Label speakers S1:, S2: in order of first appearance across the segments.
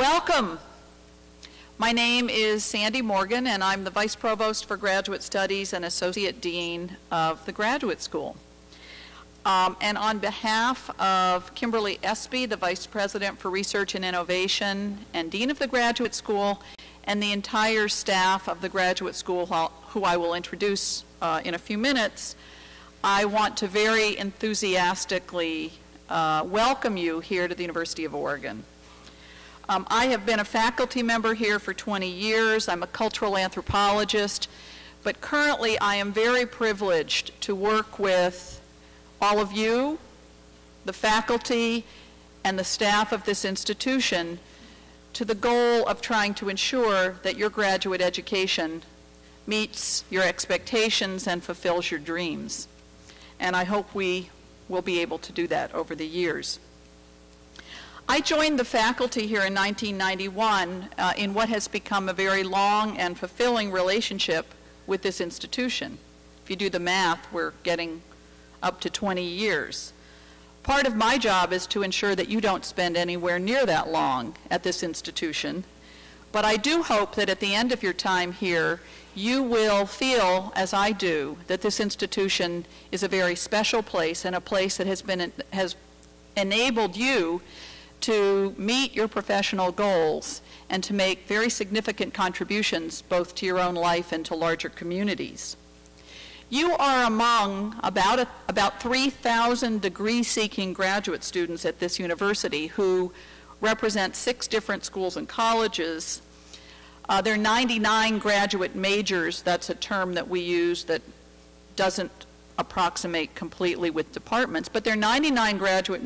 S1: Welcome. My name is Sandi Morgan, and I'm the Vice Provost for Graduate Studies and Associate Dean of the Graduate School. And on behalf of Kimberly Espy, the Vice President for Research and Innovation and Dean of the Graduate School, and the entire staff of the Graduate School, who I will introduce in a few minutes, I want to very enthusiastically welcome you here to the University of Oregon. I have been a faculty member here for 20 years. I'm a cultural anthropologist, but currently I am very privileged to work with all of you, the faculty, and the staff of this institution to the goal of trying to ensure that your graduate education meets your expectations and fulfills your dreams. And I hope we will be able to do that over the years. I joined the faculty here in 1991 in what has become a very long and fulfilling relationship with this institution. If you do the math, we're getting up to 20 years. Part of my job is to ensure that you don't spend anywhere near that long at this institution, but I do hope that at the end of your time here, you will feel, as I do, that this institution is a very special place and a place that has enabled you to meet your professional goals and to make very significant contributions both to your own life and to larger communities. You are among about 3,000 degree-seeking graduate students at this university who represent 6 different schools and colleges. There are 99 graduate majors. That's a term that we use that doesn't approximate completely with departments, but there are 99 graduate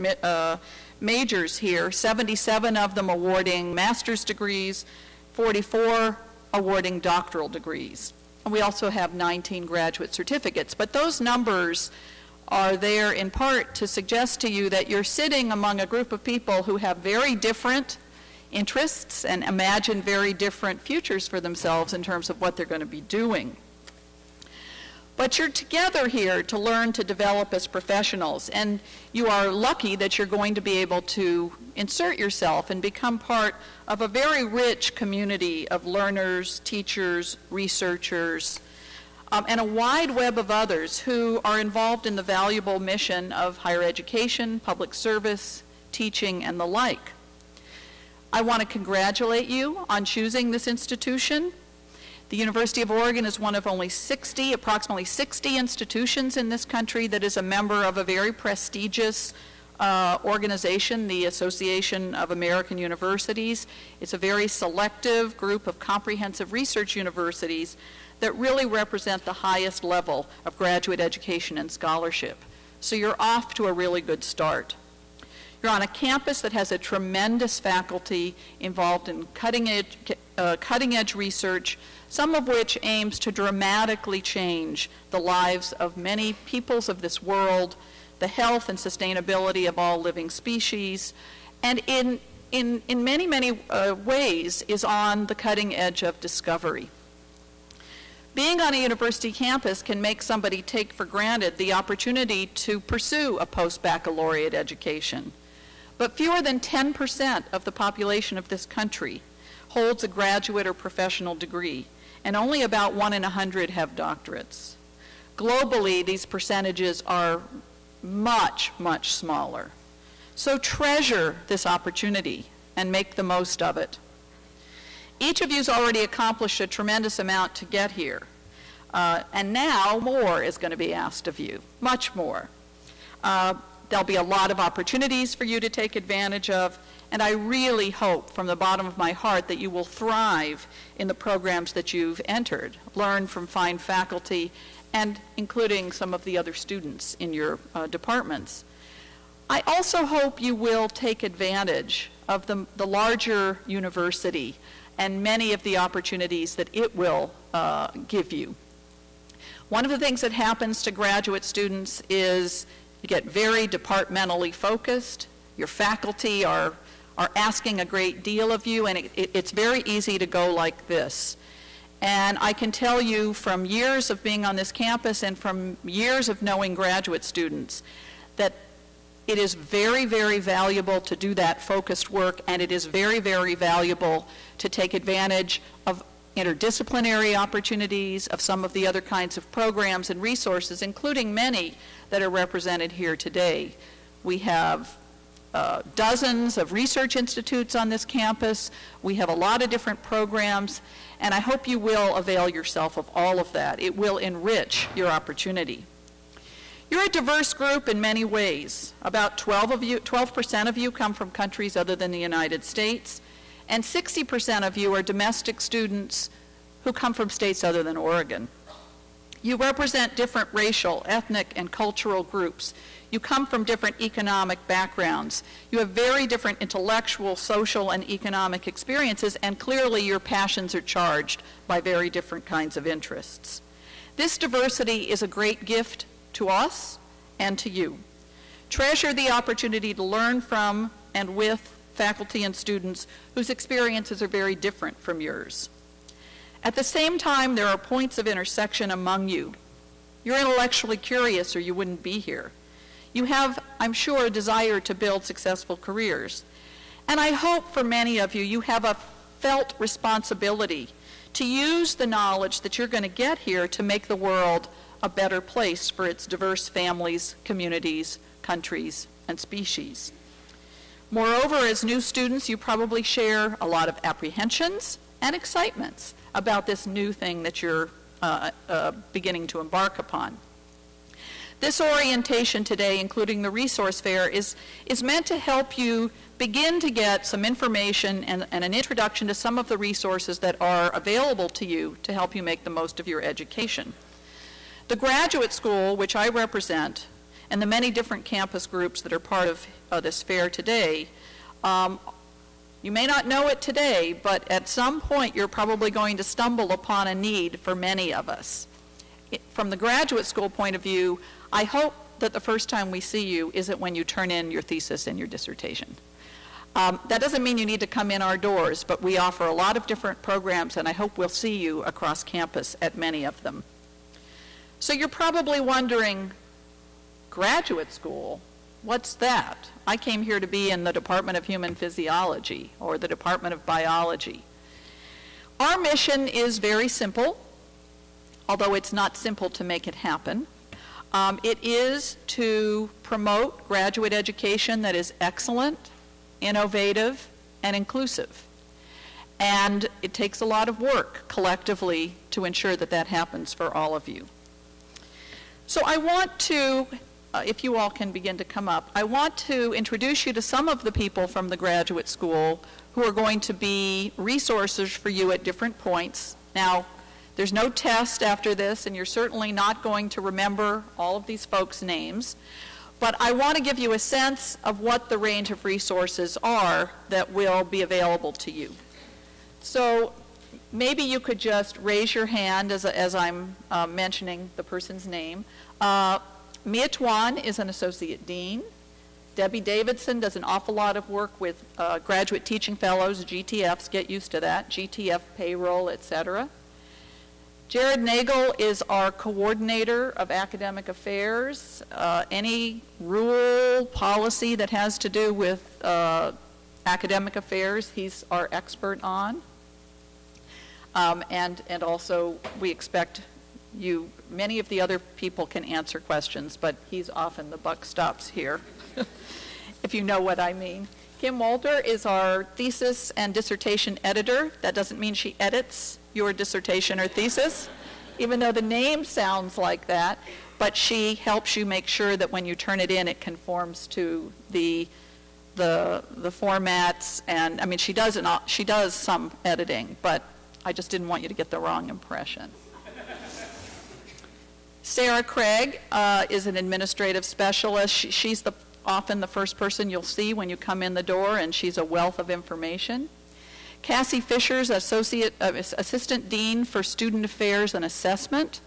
S1: majors here, 77 of them awarding master's degrees, 44 awarding doctoral degrees. And we also have 19 graduate certificates. But those numbers are there in part to suggest to you that you're sitting among a group of people who have very different interests and imagine very different futures for themselves in terms of what they're going to be doing. But you're together here to learn to develop as professionals, and you are lucky that you're going to be able to insert yourself and become part of a very rich community of learners, teachers, researchers, and a wide web of others who are involved in the valuable mission of higher education, public service, teaching, and the like. I want to congratulate you on choosing this institution. The University of Oregon is one of only approximately 60 institutions in this country that is a member of a very prestigious organization, the Association of American Universities. It's a very selective group of comprehensive research universities that really represent the highest level of graduate education and scholarship. So you're off to a really good start. You're on a campus that has a tremendous faculty involved in cutting edge research, some of which aims to dramatically change the lives of many peoples of this world, the health and sustainability of all living species, and in many ways is on the cutting edge of discovery. Being on a university campus can make somebody take for granted the opportunity to pursue a post-baccalaureate education. But fewer than 10% of the population of this country holds a graduate or professional degree, and only about 1 in 100 have doctorates. Globally, these percentages are much, much smaller. So treasure this opportunity and make the most of it. Each of you has already accomplished a tremendous amount to get here, and now more is going to be asked of you, much more. There'll be a lot of opportunities for you to take advantage of, and I really hope from the bottom of my heart that you will thrive in the programs that you've entered, learn from fine faculty, and including some of the other students in your departments. I also hope you will take advantage of the larger university and many of the opportunities that it will give you. One of the things that happens to graduate students is you get very departmentally focused. Your faculty are asking a great deal of you, and it's very easy to go like this. And I can tell you from years of being on this campus and from years of knowing graduate students that It is very, very valuable to do that focused work, and it is very, very valuable to take advantage of interdisciplinary opportunities, of some of the other kinds of programs and resources, including many that are represented here today. We have dozens of research institutes on this campus. We have a lot of different programs, and I hope you will avail yourself of all of that. It will enrich your opportunity. You're a diverse group in many ways. About 12% of you come from countries other than the United States, and 60% of you are domestic students who come from states other than Oregon. You represent different racial, ethnic, and cultural groups. You come from different economic backgrounds. You have very different intellectual, social, and economic experiences, and clearly your passions are charged by very different kinds of interests. This diversity is a great gift to us and to you. Treasure the opportunity to learn from and with faculty and students whose experiences are very different from yours. At the same time, there are points of intersection among you. You're intellectually curious or you wouldn't be here. You have, I'm sure, a desire to build successful careers. And I hope for many of you, you have a felt responsibility to use the knowledge that you're going to get here to make the world a better place for its diverse families, communities, countries, and species. Moreover, as new students, you probably share a lot of apprehensions and excitements about this new thing that you're beginning to embark upon. This orientation today, including the resource fair, is meant to help you begin to get some information and an introduction to some of the resources that are available to you to help you make the most of your education. The graduate school, which I represent, and the many different campus groups that are part of this fair today, you may not know it today, but at some point you're probably going to stumble upon a need for many of us. From the graduate school point of view, I hope that the first time we see you isn't when you turn in your thesis and your dissertation. That doesn't mean you need to come in our doors, but we offer a lot of different programs, and I hope we'll see you across campus at many of them. So you're probably wondering, graduate school? What's that? I came here to be in the Department of Human Physiology or the Department of Biology. Our mission is very simple, although it's not simple to make it happen. It is to promote graduate education that is excellent, innovative, and inclusive. And it takes a lot of work collectively to ensure that that happens for all of you. So I want to, if you all can begin to come up, I want to introduce you to some of the people from the graduate school who are going to be resources for you at different points. Now, there's no test after this, and you're certainly not going to remember all of these folks' names, but I want to give you a sense of what the range of resources are that will be available to you. So maybe you could just raise your hand as I'm mentioning the person's name. Mia Tuan is an associate dean. Debbie Davidson does an awful lot of work with graduate teaching fellows, GTFs, get used to that, GTF payroll, etc. Jared Nagel is our coordinator of academic affairs. Any rule, policy that has to do with academic affairs, he's our expert on. And also we expect you, many of the other people can answer questions, but he's often the buck stops here, if you know what I mean. Kim Walter is our thesis and dissertation editor. That doesn't mean she edits your dissertation or thesis, even though the name sounds like that, but she helps you make sure that when you turn it in, it conforms to the formats, and I mean, she does some editing, but I just didn't want you to get the wrong impression. Sarah Craig is an administrative specialist. She's often the first person you'll see when you come in the door, and she's a wealth of information. Kassy Fisher's Assistant Dean for Student Affairs and Assessment.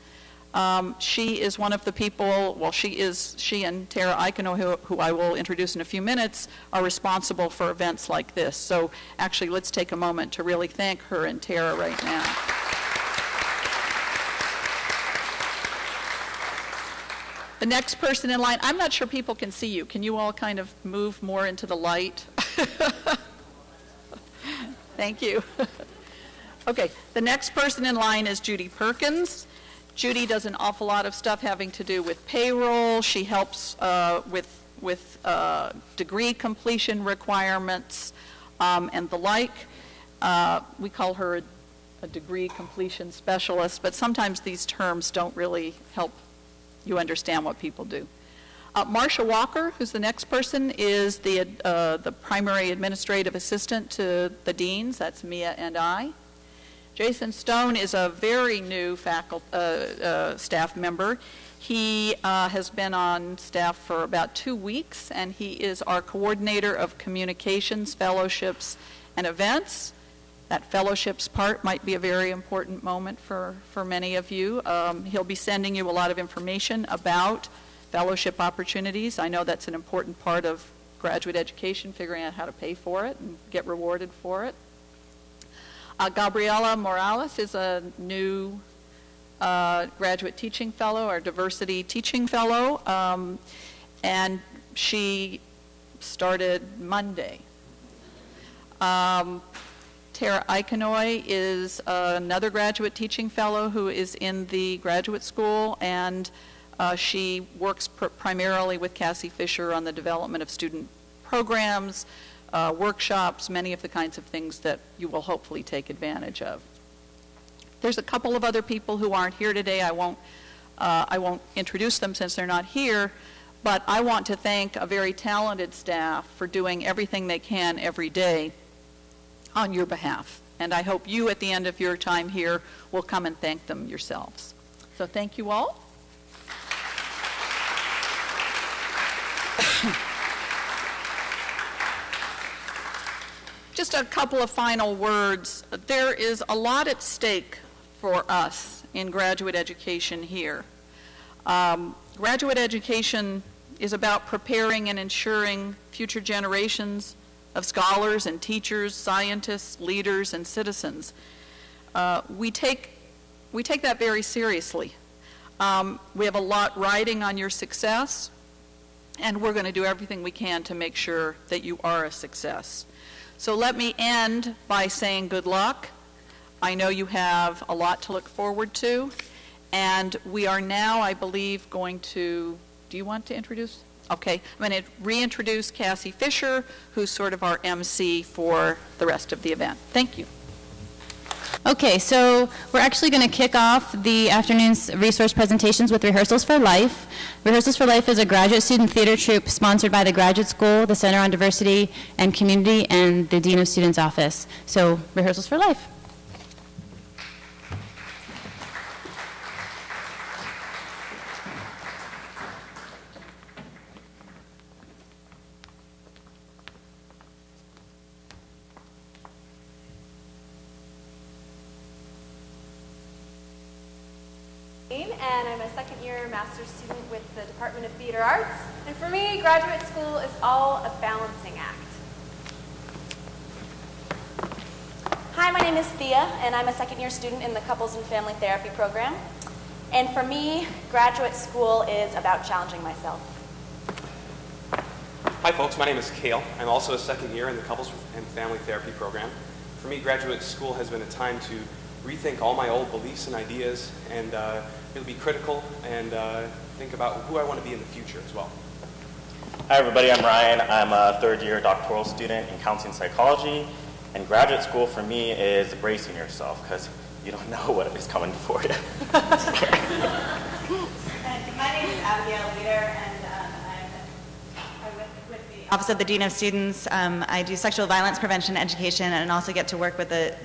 S1: She is one of the people, well, she and Tara Eikeno, who I will introduce in a few minutes, are responsible for events like this. So actually, let's take a moment to really thank her and Tara right now. The next person in line, I'm not sure people can see you. Can you all kind of move more into the light? Thank you. Okay, the next person in line is Judy Perkins. Judy does an awful lot of stuff having to do with payroll. She helps with degree completion requirements and the like. We call her a degree completion specialist, but sometimes these terms don't really help you understand what people do. Marcia Walker, who's the next person, is the primary administrative assistant to the deans. That's Mia and I. Jason Stone is a very new staff member. He has been on staff for about 2 weeks, and he is our coordinator of communications, fellowships, and events. That fellowships part might be a very important moment for many of you. He'll be sending you a lot of information about fellowship opportunities. I know that's an important part of graduate education, figuring out how to pay for it and get rewarded for it. Gabriela Morales is a new graduate teaching fellow, or diversity teaching fellow, and she started Monday. Tara Aikenoy is another graduate teaching fellow who is in the graduate school, and she works primarily with Kassy Fisher on the development of student programs, workshops, many of the kinds of things that you will hopefully take advantage of. There's a couple of other people who aren't here today. I won't introduce them since they're not here, but I want to thank a very talented staff for doing everything they can every day on your behalf. And I hope you, at the end of your time here, will come and thank them yourselves. So thank you all. Just a couple of final words. There is a lot at stake for us in graduate education here. Graduate education is about preparing and ensuring future generations of scholars and teachers, scientists, leaders, and citizens. We take that very seriously. We have a lot riding on your success, and we're going to do everything we can to make sure that you are a success. So let me end by saying good luck. I know you have a lot to look forward to, and we are now, I believe, going to, do you want to introduce? Okay, I'm going to reintroduce Kassy Fisher, who's sort of our MC for the rest of the event. Thank you.
S2: Okay, so we're actually going to kick off the afternoon's resource presentations with Rehearsals for Life. Rehearsals for Life is a graduate student theater troupe sponsored by the Graduate School, the Center on Diversity and Community, and the Dean of Students Office. So, Rehearsals for Life.
S3: And I'm a second-year master's student with the Department of Theater Arts. And for me, graduate school is all a balancing act. Hi, my name is Thea, and I'm a second-year student in the Couples and Family Therapy program. And for me, graduate school is about challenging myself.
S4: Hi, folks. My name is Kale. I'm also a second year in the Couples and Family Therapy program. For me, graduate school has been a time to rethink all my old beliefs and ideas, and it'll be critical and think about who I want to be in the future as well.
S5: Hi everybody, I'm Ryan. I'm a third-year doctoral student in counseling psychology, and graduate school for me is bracing yourself because you don't know what is coming for you.
S6: My name is Abigail Leader, and I'm with the Office of the Dean of Students. I do sexual violence prevention education and also get to work with a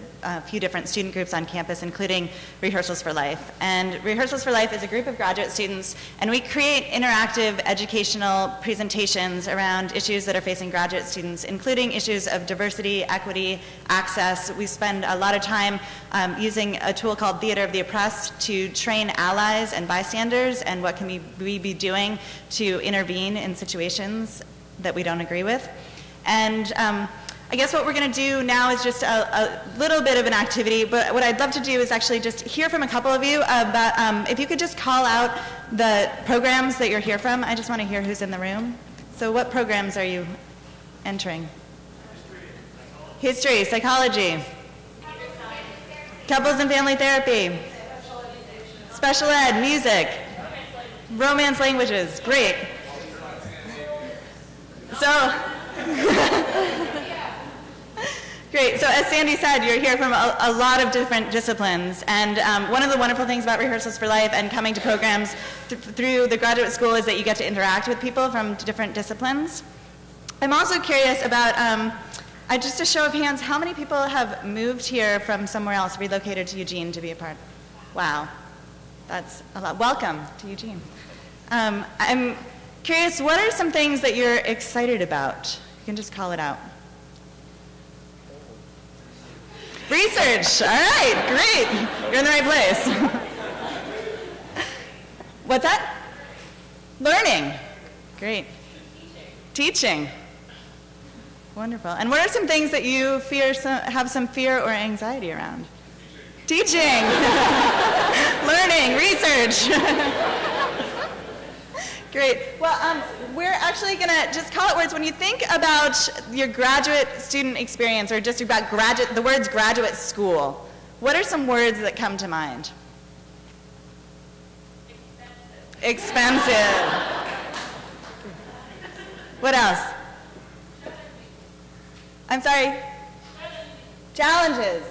S6: few different student groups on campus, including Rehearsals for Life. And Rehearsals for Life is a group of graduate students, and we create interactive educational presentations around issues that are facing graduate students, including issues of diversity, equity, access. We spend a lot of time using a tool called Theater of the Oppressed to train allies and bystanders, and what can we be doing to intervene in situations that we don't agree with. And I guess what we're going to do now is just a little bit of an activity, but what I'd love to do is actually just hear from a couple of you about, if you could just call out the programs that you're here from. I just want to hear who's in the room. So what programs are you entering? History, psychology, couples and family therapy, special ed, music, romance languages, great. So, great, so as Sandi said, you're here from a lot of different disciplines, and one of the wonderful things about Rehearsals for Life and coming to programs through the graduate school is that you get to interact with people from different disciplines. I'm also curious about, just a show of hands, how many people have moved here from somewhere else, relocated to Eugene to be a part? Wow, that's a lot. Welcome to Eugene. I'm curious, what are some things that you're excited about? You can just call it out. Research, all right, great. You're in the right place. What's that? Learning, great. Teaching. Wonderful. And what are some things that you have some fear or anxiety around? Teaching. Learning, research. Great. Well, we're actually going to just call it words. When you think about your graduate student experience, or just about the words graduate school, what are some words that come to mind? Expensive. What else? I'm sorry? Challenges.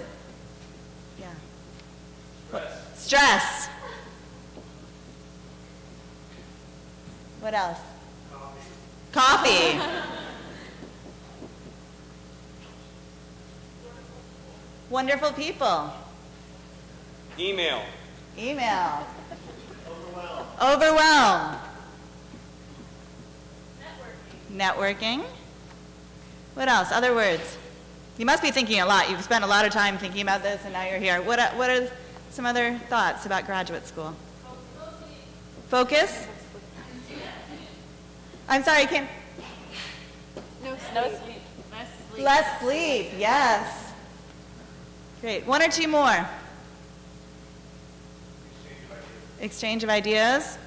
S6: Yeah. Stress. What else? Coffee. Wonderful people.
S4: Email.
S6: Email. Overwhelm. Networking. What else? Other words? You must be thinking a lot. You've spent a lot of time thinking about this, and now you're here. What are some other thoughts about graduate school? Focus? I'm sorry, I can't.
S3: No sleep.
S6: Less sleep, yes. Great. One or two more. Exchange of ideas.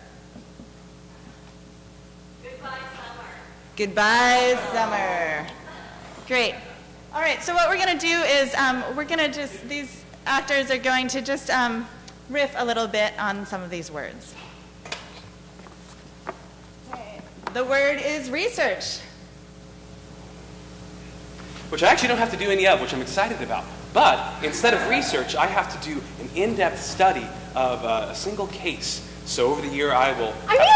S3: Goodbye, summer.
S6: Goodbye, summer. Great. All right, so what we're going to do is these actors are going to just riff a little bit on some of these words. Okay. The word is research.
S4: Which I actually don't have to do any of, which I'm excited about. But instead of research, I have to do an in-depth study of a single case. So over the year, I
S7: meet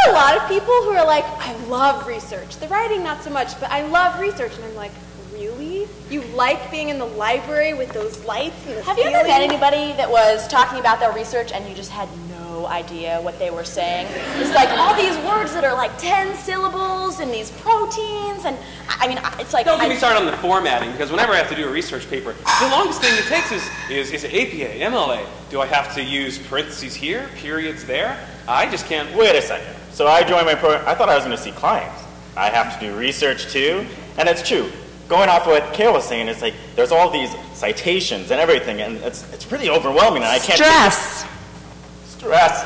S7: a lot of people who are like, I love research. The writing, not so much, but I love research. And I'm like, really? You like being in the library with those lights and the
S3: Have you ever met anybody that was talking about their research and you just had no idea what they were saying? It's like all these words that are like 10 syllables and these proteins, and I mean, it's like...
S4: Don't get me started on the formatting, because whenever I have to do a research paper, the longest thing it takes is APA, MLA. Do I have to use parentheses here, periods there? I just can't...
S5: Wait a second. So I joined my program. I thought I was going to see clients. I have to do research too, and it's true. Going off what Kale was saying, it's like there's all these citations and everything, and it's really overwhelming, and I can't...
S6: Stress.
S5: Stress.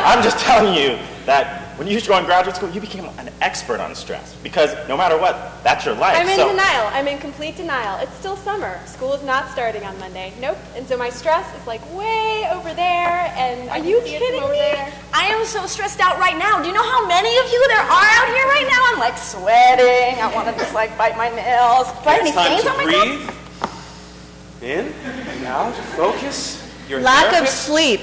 S5: I'm just telling you that when you joined graduate school, you became an expert on stress, because no matter what, that's your life.
S7: I'm in denial. I'm in complete denial. It's still summer. School is not starting on Monday. Nope. And so my stress is like way over there, and
S3: Are you kidding me? I am so stressed out right now. Do you know how many of you there are out here right now? I'm like sweating. I want to just like bite my nails. Do I have any stains on myself?
S4: Breathe. In and out. Focus. Your
S6: Lack of
S4: therapist.
S6: sleep.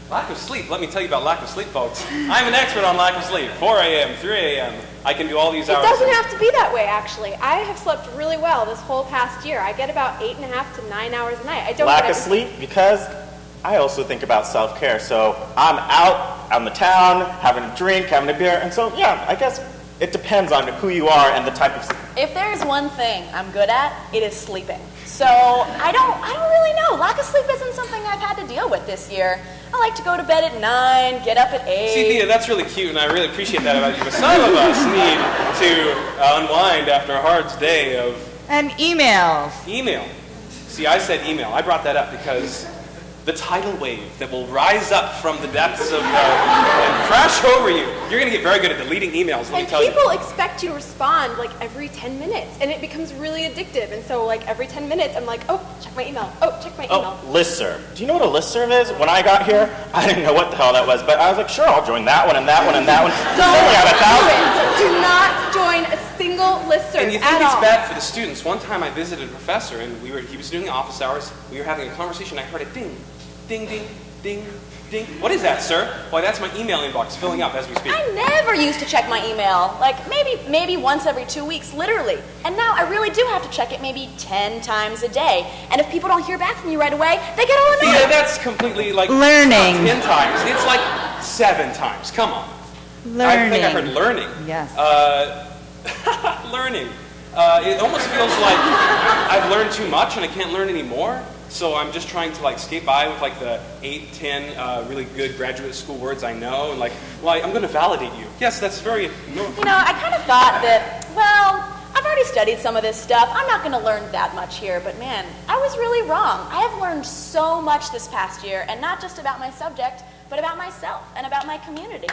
S4: Lack of sleep. Let me tell you about lack of sleep, folks. I'm an expert on lack of sleep. 4 a.m., 3 a.m. I can do all these hours.
S7: It doesn't have to be that way, actually. I have slept really well this whole past year. I get about 8.5 to 9 hours a night. I don't
S5: Lack of sleep, because I also think about self-care. So I'm out on the town, having a drink, having a beer, and so, yeah, I guess it depends on who you are and the type of...
S3: If there's one thing I'm good at, it is sleeping. So I don't really know. Lack of sleep isn't something I've had to deal with this year. I like to go to bed at 9, get up at 8.
S4: See, Thea, that's really cute, and I really appreciate that about you. But some of us need to unwind after a hard day of...
S6: And emails.
S4: Email. See, I said email. I brought that up because the tidal wave that will rise up from the depths of and crash over you. You're going to get very good at deleting emails, let me tell you.
S7: And people expect you to respond like every 10 minutes, and it becomes really addictive. And so like every 10 minutes, I'm like, oh, check my email. Oh, check my email.
S5: Oh, listserv. Do you know what a listserv is? When I got here, I didn't know what the hell that was, but I was like, sure, I'll join that one and that one and that one.
S7: Do not join a single listserv
S4: And you think it's bad for the students. One time I visited a professor, and he was doing the office hours. We were having a conversation. I heard a ding, ding, ding, ding, ding. What is that, sir? Why, that's my email inbox filling up as we speak.
S3: I never used to check my email. Like maybe once every 2 weeks, literally. And now I really do have to check it maybe 10 times a day. And if people don't hear back from you right away, they get all annoyed.
S4: Yeah, that's completely like...
S6: Learning.
S4: Not 10 times. It's like 7 times. Come on.
S6: Learning.
S4: I think I heard learning.
S6: Yes.
S4: Learning. It almost feels like I've learned too much and I can't learn anymore. So I'm just trying to like skate by with like the 8, 10 really good graduate school words I know, and like, well, I'm going to validate you. Yes, that's very.
S3: You know, I kind of thought that, well, I've already studied some of this stuff. I'm not going to learn that much here, but man, I was really wrong. I have learned so much this past year, and not just about my subject, but about myself and about my community.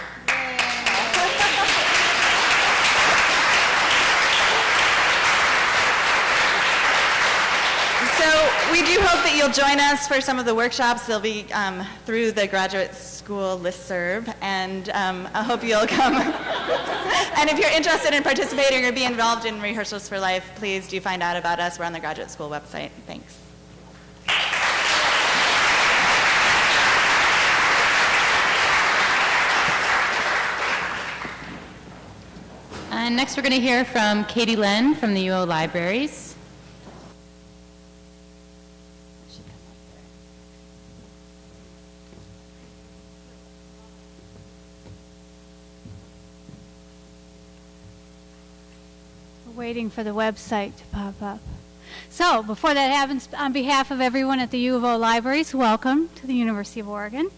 S6: So we do hope that you'll join us for some of the workshops. They'll be through the graduate school listserv, and I hope you'll come. And if you're interested in participating or be involved in Rehearsals for Life, please do find out about us. We're on the graduate school website. Thanks.
S2: And next we're going to hear from Katy Lenn from the UO Libraries.
S8: Waiting for the website to pop up. So before that happens, on behalf of everyone at the U of O Libraries, welcome to the University of Oregon.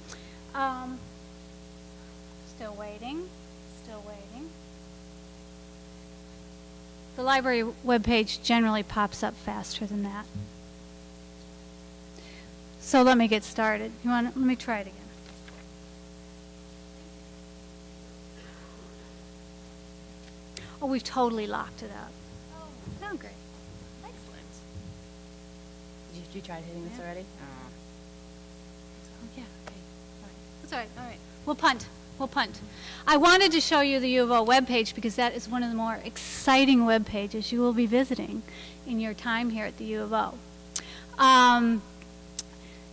S8: Still waiting. The library webpage generally pops up faster than that. So let me get started. Let me try it again. Oh, we've totally locked it up. Oh, great. Excellent.
S2: Did you try hitting this already?
S8: Oh, yeah, okay. All right. That's all right, all right. We'll punt. I wanted to show you the U of O webpage because that is one of the more exciting web pages you will be visiting in your time here at the U of O.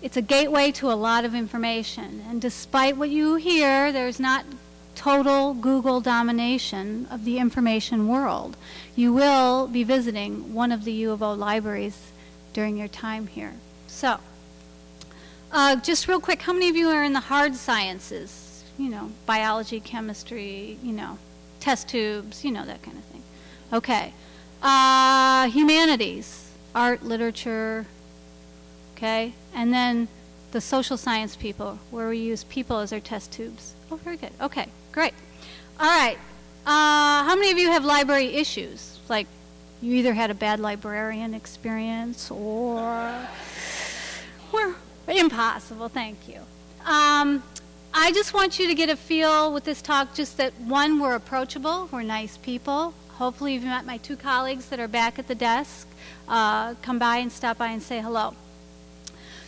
S8: It's a gateway to a lot of information, and despite what you hear, there's not total Google domination of the information world. You will be visiting one of the U of O libraries during your time here. So, just real quick, how many of you are in the hard sciences? You know, biology, chemistry, you know, test tubes, you know, that kind of thing. Okay. Humanities, art, literature, okay? And then the social science people, where we use people as our test tubes. Oh, very good. Okay, great. All right. How many of you have library issues? Like, you either had a bad librarian experience or... Impossible, thank you. I just want you to get a feel with this talk just that, one, we're approachable, we're nice people. Hopefully you've met my 2 colleagues that are back at the desk. Come by and stop by and say hello.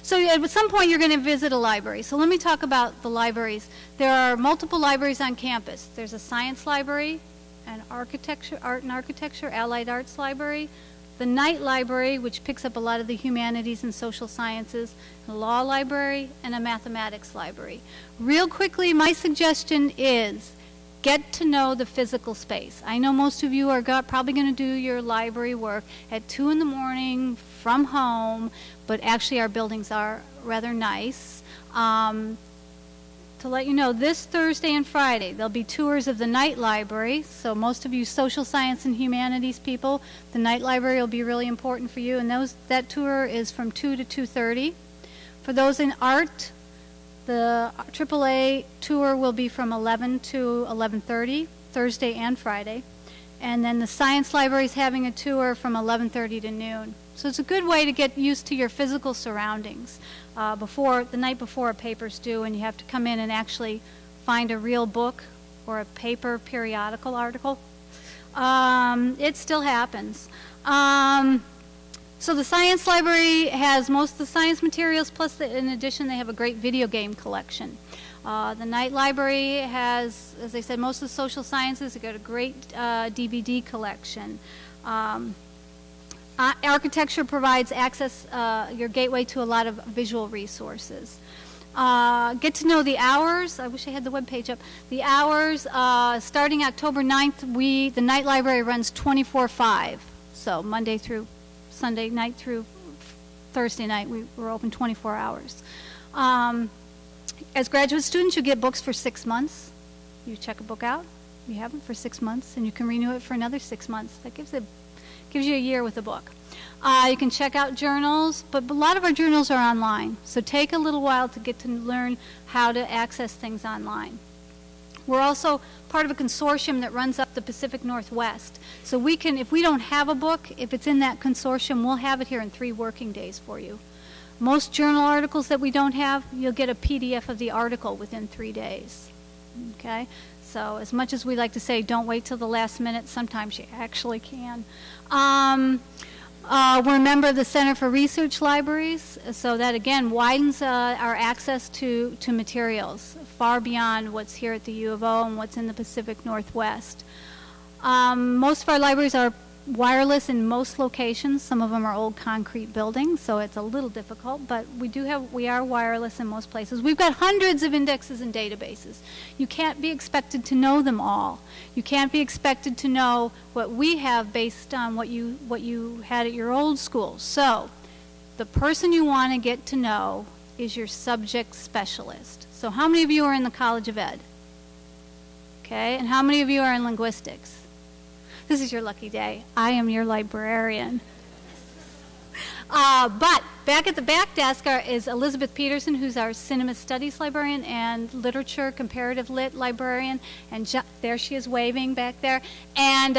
S8: So at some point you're going to visit a library. So let me talk about the libraries. There are multiple libraries on campus. There's a science library, an architecture, art and architecture, allied arts library, the night library, which picks up a lot of the humanities and social sciences, a law library, and a mathematics library. Real quickly, my suggestion is get to know the physical space. I know most of you are probably going to do your library work at 2 in the morning from home, but actually our buildings are rather nice. To to let you know, this Thursday and Friday, there'll be tours of the night library. So most of you social science and humanities people, the night library will be really important for you. And that tour is from 2 to 2:30. For those in art, the AAA tour will be from 11 to 11:30, Thursday and Friday. And then the science library is having a tour from 11:30 to noon. So it's a good way to get used to your physical surroundings the night before a paper's due, and you have to come in and actually find a real book or a paper periodical article. It still happens. So the science library has most of the science materials, plus in addition they have a great video game collection. The night library has, as I said, most of the social sciences. They've got a great DVD collection. Architecture provides access, your gateway to a lot of visual resources. Get to know the hours. I wish I had the webpage up. The hours, starting October 9th, the night library runs 24/5. So Monday through Sunday night through Thursday night, we're open 24 hours. As graduate students, you get books for 6 months. You check a book out, you have it for 6 months, and you can renew it for another 6 months. That gives you a year with a book. You can check out journals, but a lot of our journals are online. So take a little while to get to learn how to access things online. We're also part of a consortium that runs up the Pacific Northwest. So we can, if we don't have a book, if it's in that consortium, we'll have it here in 3 working days for you. Most journal articles that we don't have, you'll get a PDF of the article within 3 days. Okay? So as much as we like to say, don't wait till the last minute, sometimes you actually can. We're a member of the Center for Research Libraries, so that again widens our access to materials far beyond what's here at the U of O and what's in the Pacific Northwest. Most of our libraries are wireless in most locations. Some of them are old concrete buildings, so it's a little difficult, but we are wireless in most places. We've got hundreds of indexes and databases. You can't be expected to know them all. You can't be expected to know what we have based on what you had at your old school. So the person you want to get to know is your subject specialist. So how many of you are in the College of Ed? Okay, and how many of you are in linguistics? This is your lucky day. I am your librarian. But back at the back desk is Elizabeth Peterson, who's our cinema studies librarian and literature comparative lit librarian. And there she is waving back there. And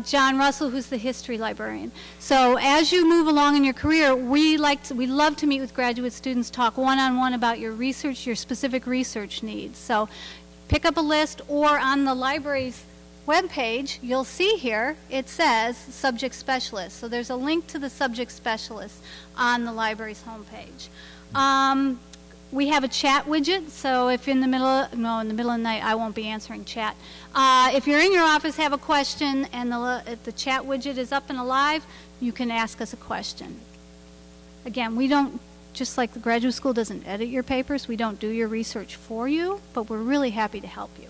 S8: John Russell, who's the history librarian. So as you move along in your career, we love to meet with graduate students, talk one-on-one about your research, your specific research needs. So pick up a list, or on the library's webpage, you'll see here, it says subject specialist. So there's a link to the subject specialist on the library's homepage. We have a chat widget, so if in the middle of the night, I won't be answering chat. If you're in your office, have a question, and if the chat widget is up and alive, you can ask us a question. Again, we don't, just like the graduate school doesn't edit your papers, we don't do your research for you, but we're really happy to help you.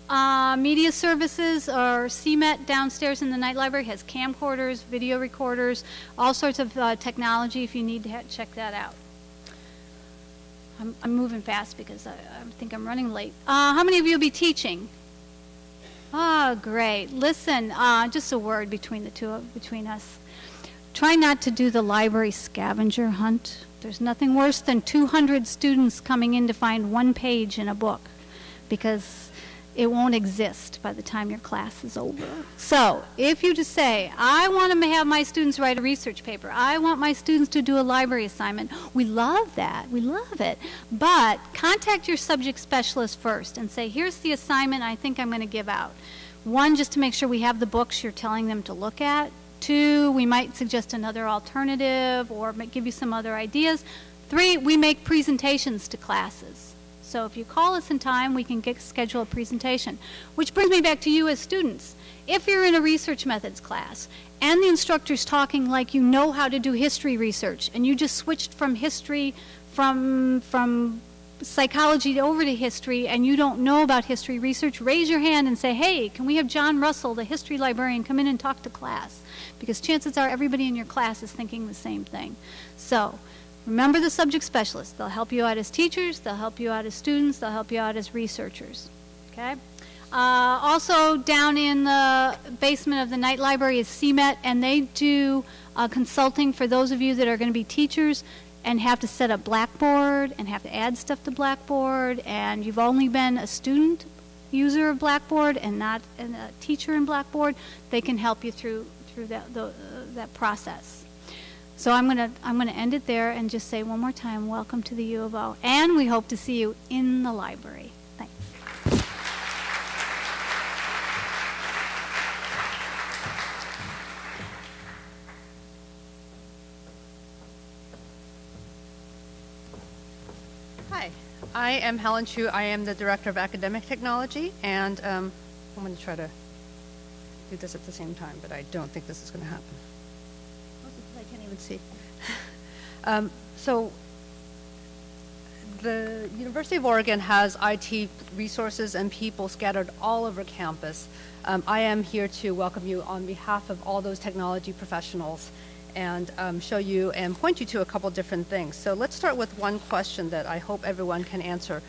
S8: Media services, or CMET downstairs in the night library has camcorders, video recorders, all sorts of technology if you need to check that out. I'm moving fast because I think I'm running late. How many of you will be teaching? Oh, great. Listen, just a word between us. Try not to do the library scavenger hunt. There's nothing worse than 200 students coming in to find one page in a book, because it won't exist by the time your class is over. So if you just say, I want to have my students write a research paper, I want my students to do a library assignment, we love that, we love it. But contact your subject specialist first and say, here's the assignment I think I'm going to give out. 1, just to make sure we have the books you're telling them to look at. 2, we might suggest another alternative or give you some other ideas. 3, we make presentations to classes. So if you call us in time, we can schedule a presentation. Which brings me back to you as students. If you're in a research methods class and the instructor's talking like you know how to do history research, and you just switched from history, from psychology over to history, and you don't know about history research, raise your hand and say, hey, can we have John Russell, the history librarian, come in and talk to class? Because chances are everybody in your class is thinking the same thing. So Remember the subject specialists. They'll help you out as teachers, they'll help you out as students, they'll help you out as researchers. Okay? Also, down in the basement of the night library is CMET, and they do consulting for those of you that are going to be teachers and have to set up Blackboard and have to add stuff to Blackboard, and you've only been a student user of Blackboard and not a teacher in Blackboard. They can help you through that process. So I'm gonna end it there and just say one more time, welcome to the U of O, and we hope to see you in the library. Thanks.
S9: Hi, I am Helen Chu. I am the Director of Academic Technology, and I'm going to try to do this at the same time, but I don't think this is going to happen. I can't even see. So the University of Oregon has IT resources and people scattered all over campus. I am here to welcome you on behalf of all those technology professionals and show you and point you to a couple different things. So let's start with one question that I hope everyone can answer.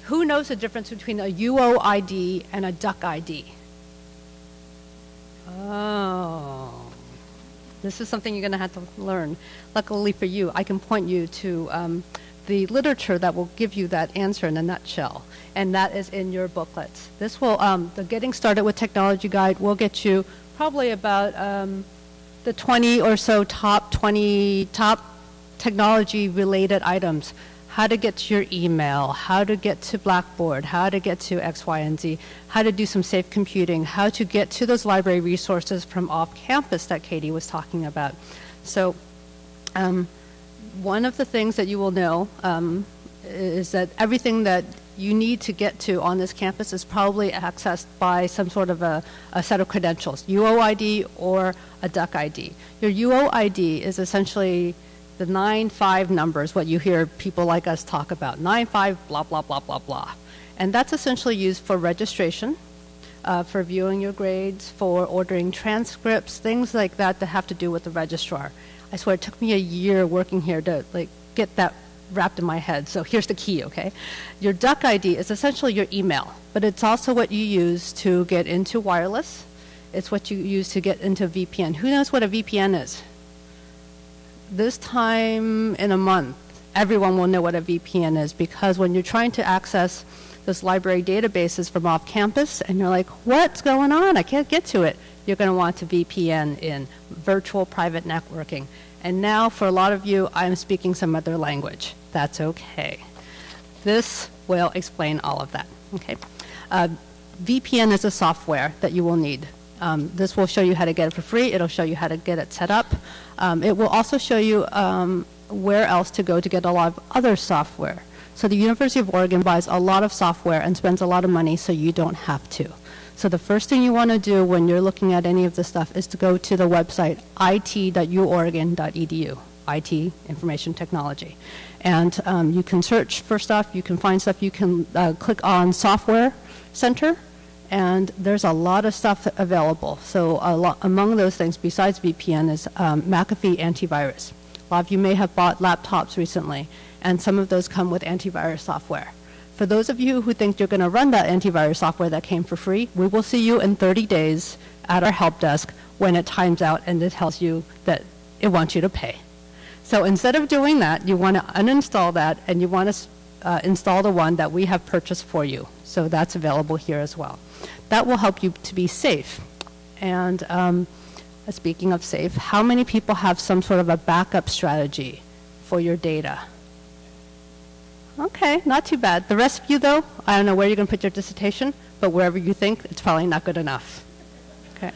S9: Who knows the difference between a UOID and a duck ID? Oh. This is something you're going to have to learn. Luckily for you, I can point you to the literature that will give you that answer in a nutshell, and that is in your booklets. This will, the Getting Started with Technology Guide will get you probably about the 20 or so top technology-related items. How to get to your email, how to get to Blackboard, how to get to X, Y, and Z, how to do some safe computing, how to get to those library resources from off campus that Katy was talking about. So one of the things that you will know is that everything that you need to get to on this campus is probably accessed by some sort of a set of credentials, UOID or a duck ID. Your UOID is essentially the 9-5 numbers, what you hear people like us talk about, 9-5 blah, blah, blah, blah, blah. And that's essentially used for registration, for viewing your grades, for ordering transcripts, things like that that have to do with the registrar. I swear it took me a year working here to get that wrapped in my head. So here's the key, okay? Your duck ID is essentially your email, but it's also what you use to get into wireless. It's what you use to get into VPN. Who knows what a VPN is? This time in a month, everyone will know what a VPN is, because when you're trying to access those library databases from off campus and you're like, what's going on? I can't get to it. You're going to want to VPN in, virtual private networking. And now for a lot of you, I'm speaking some other language. That's okay. This will explain all of that. Okay. VPN is a software that you will need. This will show you how to get it for free. It'll show you how to get it set up. It will also show you where else to go to get a lot of other software. So the University of Oregon buys a lot of software and spends a lot of money so you don't have to. So the first thing you want to do when you're looking at any of this stuff is to go to the website it.uoregon.edu, IT, Information Technology. And you can search for stuff, you can find stuff, you can click on Software Center, and there's a lot of stuff available. So among those things, besides VPN, is McAfee antivirus. A lot of you may have bought laptops recently, and some of those come with antivirus software. For those of you who think you're going to run that antivirus software that came for free, we will see you in 30 days at our help desk when it times out and it tells you that it wants you to pay. So instead of doing that, you want to uninstall that and you want to install the one that we have purchased for you. So that's available here as well. That will help you to be safe. And speaking of safe, how many people have some sort of a backup strategy for your data? Okay, not too bad. The rest of you, though, I don't know where you're going to put your dissertation, but wherever you think, it's probably not good enough. Okay.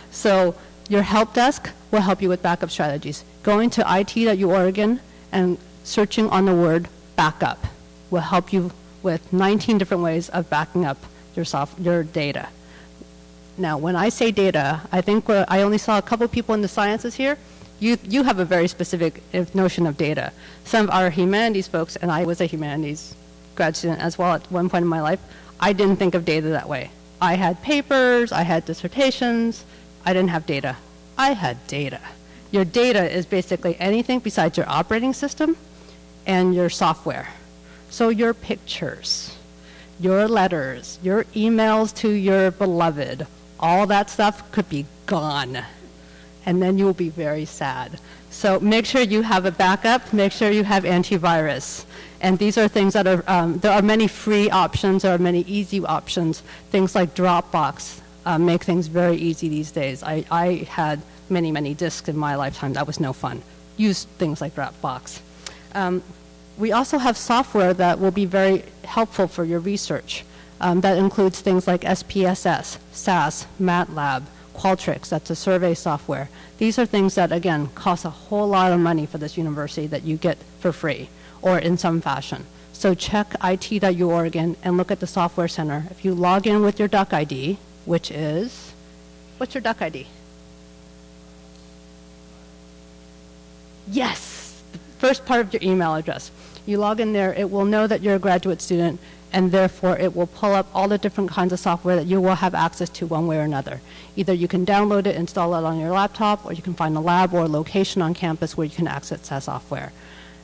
S9: So your help desk will help you with backup strategies. Going to it.uoregon and searching on the word backup will help you with 19 different ways of backing up your data. Now, when I say data, I think I only saw a couple people in the sciences here. You have a very specific notion of data. Some of our humanities folks, and I was a humanities grad student as well at one point in my life, I didn't think of data that way. I had papers, I had dissertations, I didn't have data. I had data. Your data is basically anything besides your operating system and your software. So your pictures, your letters, your emails to your beloved, all that stuff could be gone. And then you will be very sad. So make sure you have a backup, make sure you have antivirus. And these are things that are, there are many free options, there are many easy options. Things like Dropbox make things very easy these days. I had many, many disks in my lifetime. That was no fun. Use things like Dropbox. We also have software that will be very helpful for your research. That includes things like SPSS, SAS, MATLAB, Qualtrics, that's a survey software. These are things that, again, cost a whole lot of money for this university that you get for free or in some fashion. So check it.uoregon and look at the Software Center. If you log in with your Duck ID, which is, what's your Duck ID? Yes, the first part of your email address. You log in there, it will know that you're a graduate student, and therefore it will pull up all the different kinds of software that you will have access to one way or another. Either you can download it, install it on your laptop, or you can find a lab or a location on campus where you can access that software.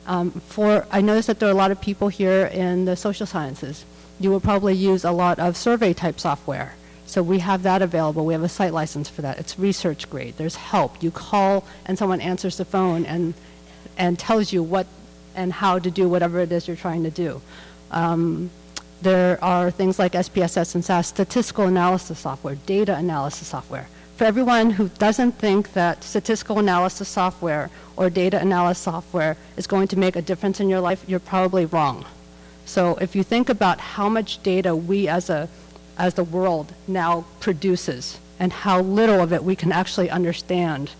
S9: I noticed that there are a lot of people here in the social sciences. You will probably use a lot of survey type software. So we have that available. We have a site license for that. It's research grade. There's help. You call and someone answers the phone and tells you what and how to do whatever it is you're trying to do. There are things like SPSS and SAS, statistical analysis software, data analysis software. For everyone who doesn't think that statistical analysis software or data analysis software is going to make a difference in your life, you're probably wrong. So if you think about how much data we as the world now produces and how little of it we can actually understand,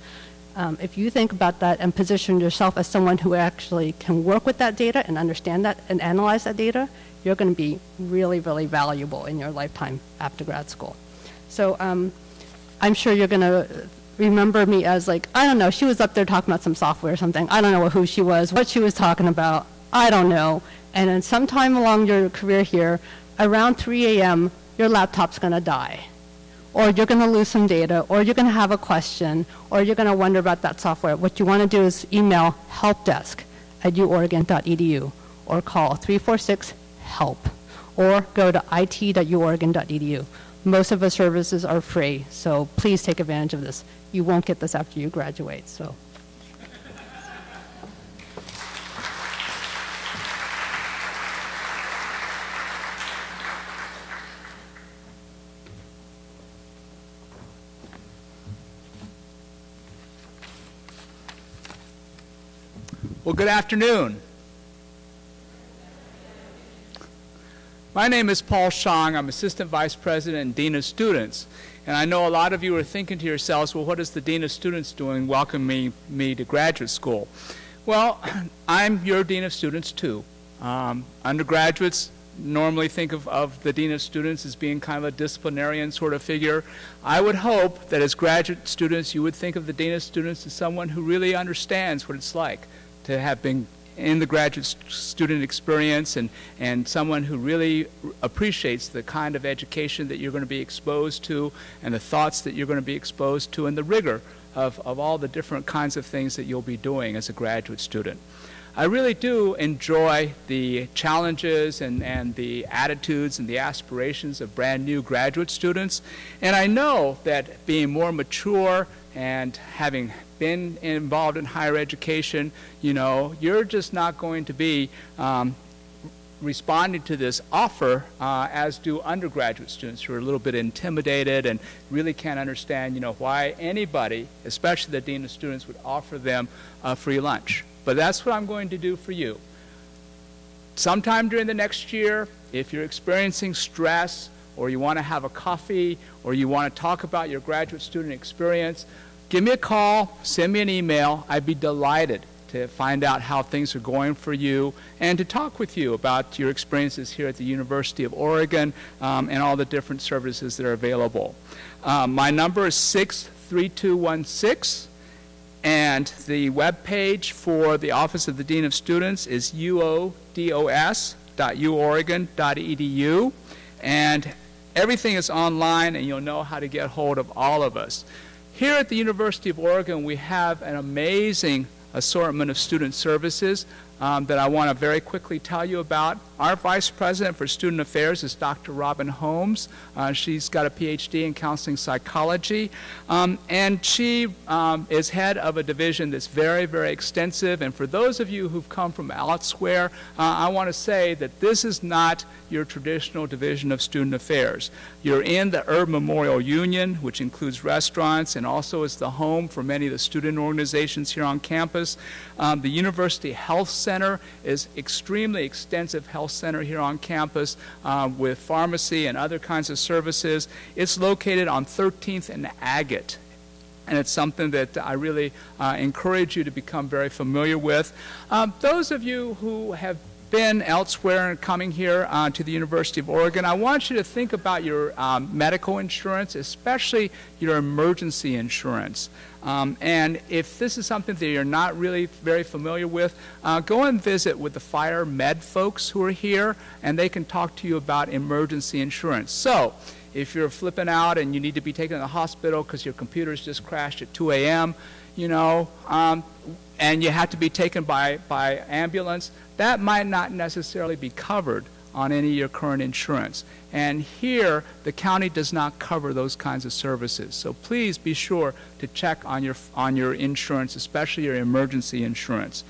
S9: if you think about that and position yourself as someone who actually can work with that data and understand that and analyze that data, you're going to be really, really valuable in your lifetime after grad school. So I'm sure you're going to remember me as like, I don't know, she was up there talking about some software or something. I don't know who she was, what she was talking about. I don't know. And then sometime along your career here, around 3 a.m., your laptop's going to die. Or you're going to lose some data, or you're going to have a question, or you're going to wonder about that software. What you want to do is email helpdesk@uoregon.edu or call 346-HELP or go to it.uoregon.edu. Most of the services are free, so please take advantage of this. You won't get this after you graduate. So.
S10: Well, good afternoon. My name is Paul Shang. I'm Assistant Vice President and Dean of Students. And I know a lot of you are thinking to yourselves, well, what is the Dean of Students doing welcoming me to graduate school? Well, I'm your Dean of Students too. Undergraduates normally think of the Dean of Students as being kind of a disciplinarian sort of figure. I would hope that as graduate students you would think of the Dean of Students as someone who really understands what it's like to have been in the graduate student experience and someone who really appreciates the kind of education that you're going to be exposed to and the thoughts that you're going to be exposed to and the rigor of all the different kinds of things that you'll be doing as a graduate student. I really do enjoy the challenges and the attitudes and the aspirations of brand new graduate students, and I know that being more mature and having been involved in higher education, you know, you're just not going to be responding to this offer as do undergraduate students who are a little bit intimidated and really can't understand, you know, why anybody, especially the Dean of Students, would offer them a free lunch. But that's what I'm going to do for you. Sometime during the next year, if you're experiencing stress or you want to have a coffee or you want to talk about your graduate student experience, give me a call, send me an email. I'd be delighted to find out how things are going for you and to talk with you about your experiences here at the University of Oregon and all the different services that are available. My number is 63216. And the web page for the Office of the Dean of Students is uodos.uoregon.edu. And everything is online, and you'll know how to get hold of all of us. Here at the University of Oregon, we have an amazing assortment of student services that I want to very quickly tell you about. Our Vice President for Student Affairs is Dr. Robin Holmes. She's got a PhD in counseling psychology, and she is head of a division that's very, very extensive. And for those of you who've come from elsewhere, I want to say that this is not your traditional division of student affairs. You're in the Urban Memorial Union, which includes restaurants and also is the home for many of the student organizations here on campus. The University Health Center is extremely extensive health center here on campus with pharmacy and other kinds of services. It's located on 13th and Agate, and it's something that I really encourage you to become very familiar with. Those of you who have been elsewhere and coming here to the University of Oregon, I want you to think about your medical insurance, especially your emergency insurance. And if this is something that you're not really very familiar with, go and visit with the fire med folks who are here, and they can talk to you about emergency insurance. So, if you're flipping out and you need to be taken to the hospital because your computer's just crashed at 2 a.m., you know, and you have to be taken by ambulance, that might not necessarily be covered on any of your current insurance. And here, the county does not cover those kinds of services. So please be sure to check on your insurance, especially your emergency insurance.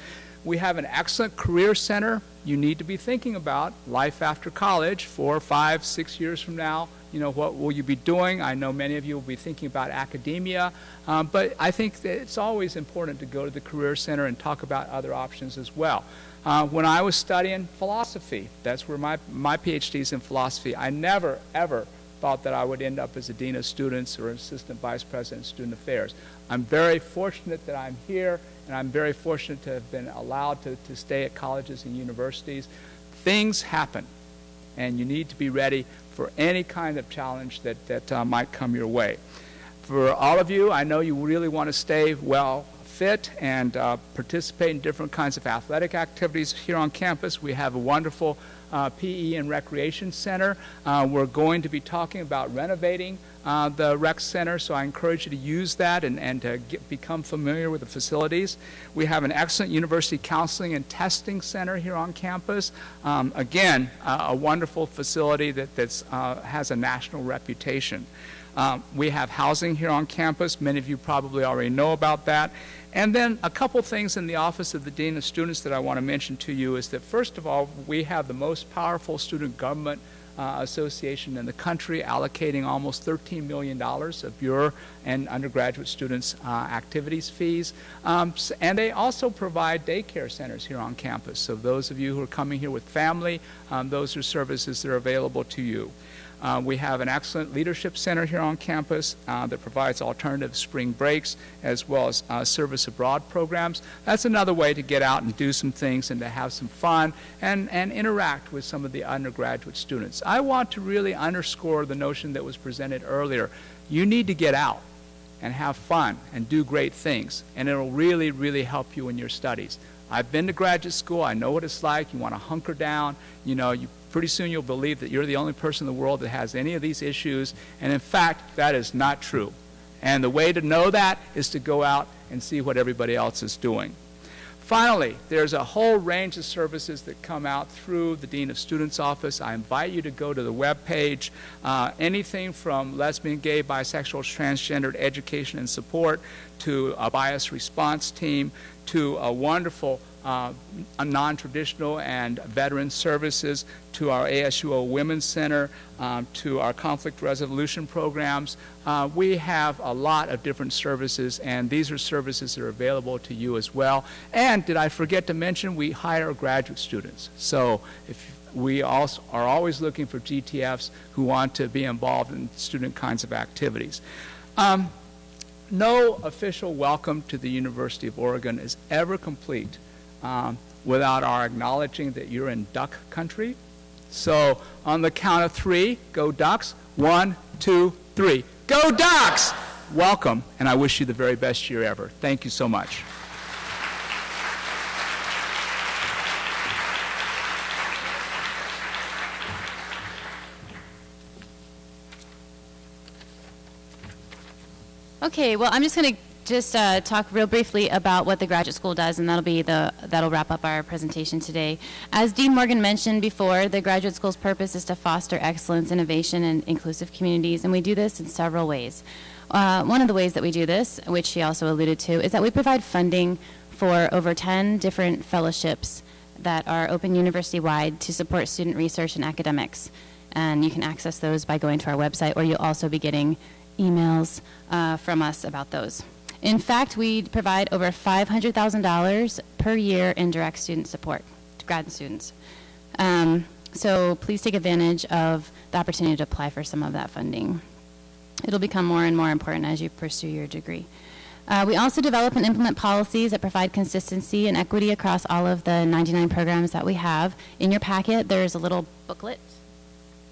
S10: We have an excellent career center. You need to be thinking about life after college, 4, 5, 6 years from now. You know, what will you be doing? I know many of you will be thinking about academia, but I think that it's always important to go to the Career Center and talk about other options as well. When I was studying philosophy, that's where my PhD is in philosophy, I never, ever thought that I would end up as a dean of students or assistant vice president of student affairs. I'm very fortunate that I'm here, and I'm very fortunate to have been allowed to stay at colleges and universities. Things happen, and you need to be ready for any kind of challenge that might come your way. For all of you, I know you really want to stay well fit and participate in different kinds of athletic activities here on campus. We have a wonderful PE and recreation center. We're going to be talking about renovating the rec center, so I encourage you to use that and to become familiar with the facilities. We have an excellent university counseling and testing center here on campus. Again, a wonderful facility that has a national reputation. We have housing here on campus. Many of you probably already know about that. And then a couple things in the Office of the Dean of Students that I want to mention to you is that, first of all, we have the most powerful student government association in the country, allocating almost $13 million of your and undergraduate students' activities fees. And they also provide daycare centers here on campus. So those of you who are coming here with family, those are services that are available to you. We have an excellent leadership center here on campus that provides alternative spring breaks as well as service abroad programs. That's another way to get out and do some things and to have some fun and interact with some of the undergraduate students. I want to really underscore the notion that was presented earlier. You need to get out and have fun and do great things, and it'll really, really help you in your studies. I've been to graduate school. I know what it's like. You want to hunker down. You know, pretty soon you'll believe that you're the only person in the world that has any of these issues, and in fact, that is not true. And the way to know that is to go out and see what everybody else is doing. Finally, there's a whole range of services that come out through the Dean of Students office. I invite you to go to the web page. Anything from lesbian, gay, bisexual, transgendered education and support to a bias response team to a wonderful non-traditional and veteran services, to our ASUO Women's Center, to our conflict resolution programs. We have a lot of different services, and these are services that are available to you as well. And did I forget to mention, we hire graduate students. So if we also are always looking for GTFs who want to be involved in student kinds of activities. No official welcome to the University of Oregon is ever complete without our acknowledging that you're in duck country. So on the count of 3, go Ducks. 1, 2, 3. Go Ducks! Welcome, and I wish you the very best year ever. Thank you so much.
S2: Okay, well, I'm just going to talk real briefly about what the graduate school does, and that'll wrap up our presentation today. As Dean Morgan mentioned before, the graduate school's purpose is to foster excellence, innovation, and inclusive communities, and we do this in several ways. One of the ways that we do this, which she also alluded to, is that we provide funding for over 10 different fellowships that are open university-wide to support student research and academics. And you can access those by going to our website, or you'll also be getting emails from us about those. In fact, we provide over $500,000 per year in direct student support to grad students. So please take advantage of the opportunity to apply for some of that funding. It'll become more and more important as you pursue your degree. We also develop and implement policies that provide consistency and equity across all of the 99 programs that we have. In your packet, there's a little booklet.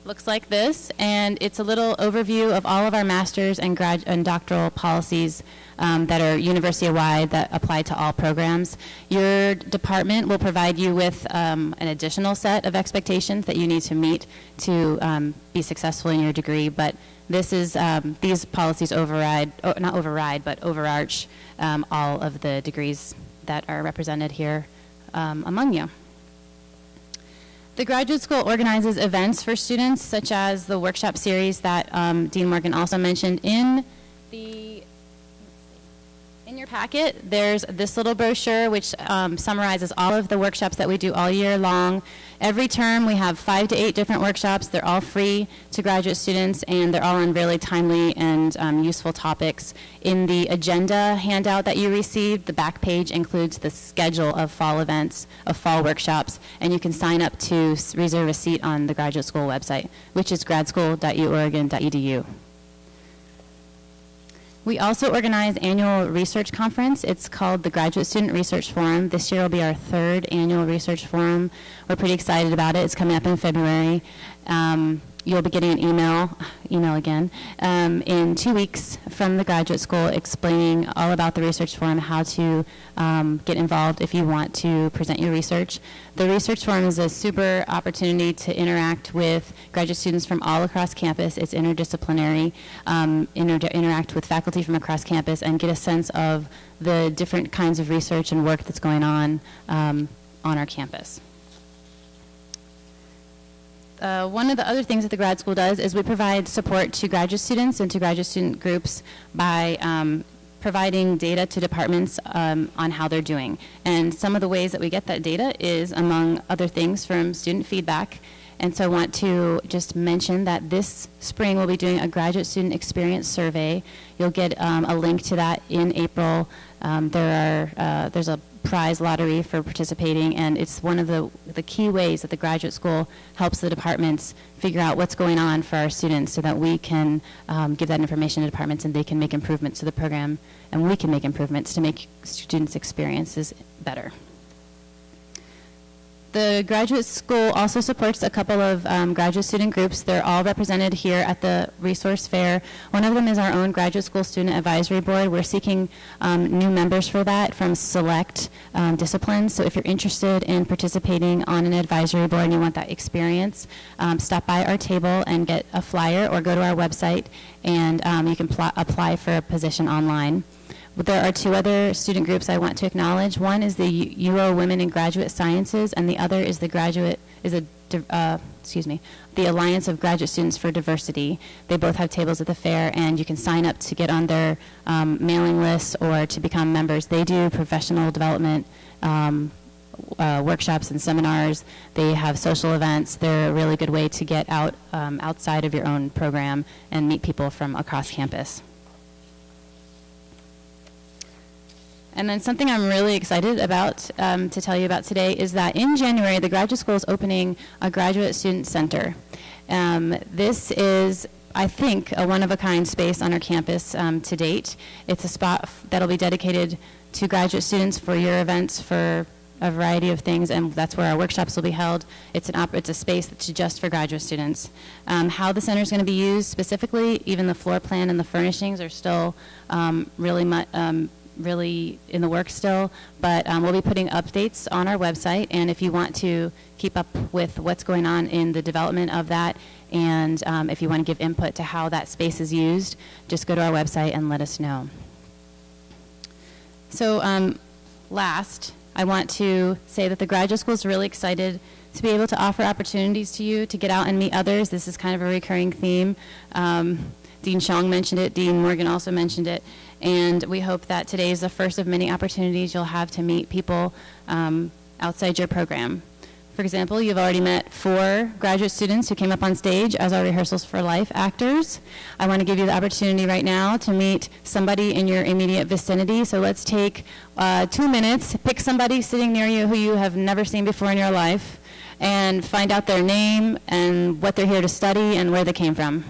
S2: Looks like this, and it's a little overview of all of our master's and doctoral policies that are university-wide that apply to all programs. Your department will provide you with an additional set of expectations that you need to meet to be successful in your degree, but this is, these policies override, not override, but overarch all of the degrees that are represented here among you. The graduate school organizes events for students, such as the workshop series that Dean Morgan also mentioned. In your packet, there's this little brochure which summarizes all of the workshops that we do all year long. Every term we have 5 to 8 different workshops. They're all free to graduate students, and they're all on really timely and useful topics. In the agenda handout that you received, the back page includes the schedule of fall events, of fall workshops, and you can sign up to reserve a seat on the graduate school website, which is gradschool.uoregon.edu. We also organize annual research conference. It's called the Graduate Student Research Forum. This year will be our 3rd annual research forum. We're pretty excited about it. It's coming up in February. You'll be getting an email again, in 2 weeks from the graduate school explaining all about the research forum, how to get involved if you want to present your research. The research forum is a super opportunity to interact with graduate students from all across campus. It's interdisciplinary, interact with faculty from across campus and get a sense of the different kinds of research and work that's going on our campus. One of the other things that the grad school does is we provide support to graduate students and to graduate student groups by providing data to departments on how they're doing. And some of the ways that we get that data is, among other things, from student feedback. And so I want to just mention that this spring we'll be doing a graduate student experience survey. You'll get a link to that in April. There's a prize lottery for participating, and it's one of the key ways that the graduate school helps the departments figure out what's going on for our students so that we can give that information to departments and they can make improvements to the program, and we can make improvements to make students' experiences better. The graduate school also supports a couple of graduate student groups. They're all represented here at the resource fair. One of them is our own graduate school student advisory board. We're seeking new members for that from select disciplines. So if you're interested in participating on an advisory board and you want that experience, stop by our table and get a flyer or go to our website, and you can apply for a position online. There are 2 other student groups I want to acknowledge. One is the UO Women in Graduate Sciences, and the other is the the Alliance of Graduate Students for Diversity. They both have tables at the fair, and you can sign up to get on their mailing lists or to become members. They do professional development workshops and seminars. They have social events. They're a really good way to get out outside of your own program and meet people from across campus. And then something I'm really excited about to tell you about today is that in January, the graduate school is opening a graduate student center. This is, I think, a one-of-a-kind space on our campus to date. It's a spot that'll be dedicated to graduate students for your events, for a variety of things, and that's where our workshops will be held. It's a space that's just for graduate students. How the center is going to be used specifically, even the floor plan and the furnishings are still really really in the works still, but we'll be putting updates on our website, and if you want to keep up with what's going on in the development of that, and if you want to give input to how that space is used, just go to our website and let us know. So last, I want to say that the graduate school is really excited to be able to offer opportunities to you to get out and meet others. This is kind of a recurring theme. Dean Shang mentioned it, Dean Morgan also mentioned it, and we hope that today is the first of many opportunities you'll have to meet people outside your program. For example, you've already met 4 graduate students who came up on stage as our Rehearsals for Life actors. I want to give you the opportunity right now to meet somebody in your immediate vicinity. So let's take 2 minutes, pick somebody sitting near you who you have never seen before in your life, and find out their name and what they're here to study and where they came from.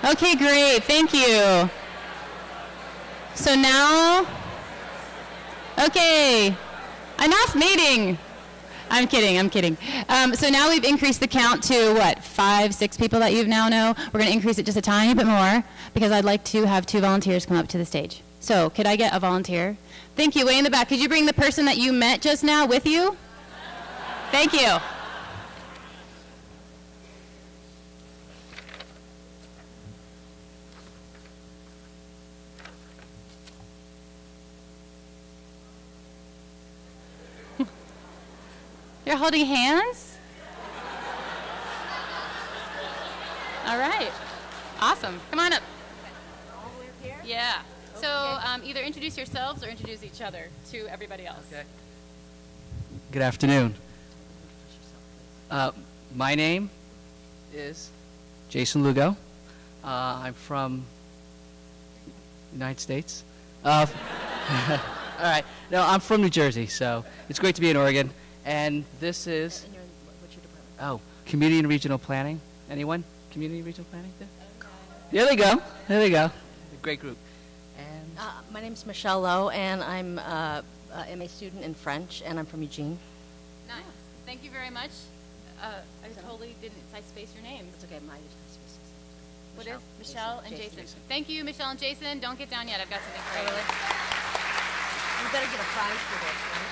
S2: Okay, great. Thank you. So now, okay, enough meeting. I'm kidding, I'm kidding. So now we've increased the count to, what, 5, 6 people that you now know. We're going to increase it just a tiny bit more because I'd like to have 2 volunteers come up to the stage. So could I get a volunteer? Thank you. Way in the back. Could you bring the person that you met just now with you? Thank you. You're holding hands? All right. Awesome. Come on up.
S11: All the way up here?
S2: Yeah.
S11: Okay.
S2: So either introduce yourselves or introduce each other to everybody else.
S12: Okay. Good afternoon. My name is Jason Lugo. I'm from the United States. All right. No, I'm from New Jersey, so it's great to be in Oregon. And this is,
S11: What's your department?
S12: Community and Regional Planning. Anyone? Community and Regional Planning? There they go. There they go. Great group. And
S11: My name's Michelle Lowe, and I'm a MA student in French, and I'm from Eugene.
S2: Nice. Thank you very much. I totally didn't space your names.
S11: It's okay, my
S2: What is? Michelle and Jason. Thank you, Michelle and Jason. Don't get down yet. I've got something for you.
S11: You better get a prize for this, right?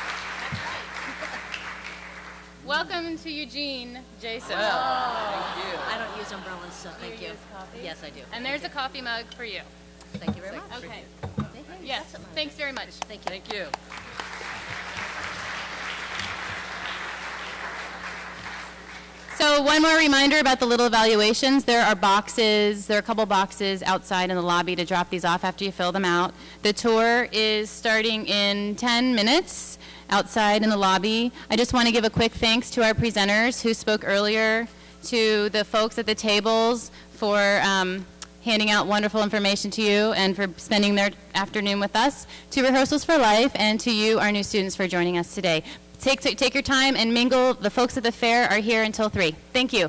S2: Welcome to Eugene, Jason.
S11: Thank you. I don't use umbrellas, so thank you.
S2: Use coffee?
S11: Yes, I do.
S2: And there's a coffee mug for you.
S11: Thank you very much.
S2: Okay. Yes, thanks very much.
S11: Thank you.
S12: thank you.
S2: So one more reminder about the little evaluations. There are boxes, there are a couple boxes outside in the lobby to drop these off after you fill them out. The tour is starting in 10 minutes outside in the lobby. I just want to give a quick thanks to our presenters who spoke earlier, to the folks at the tables for handing out wonderful information to you and for spending their afternoon with us, to Rehearsals for Life, and to you, our new students, for joining us today. Take your time and mingle. The folks at the fair are here until 3. Thank you.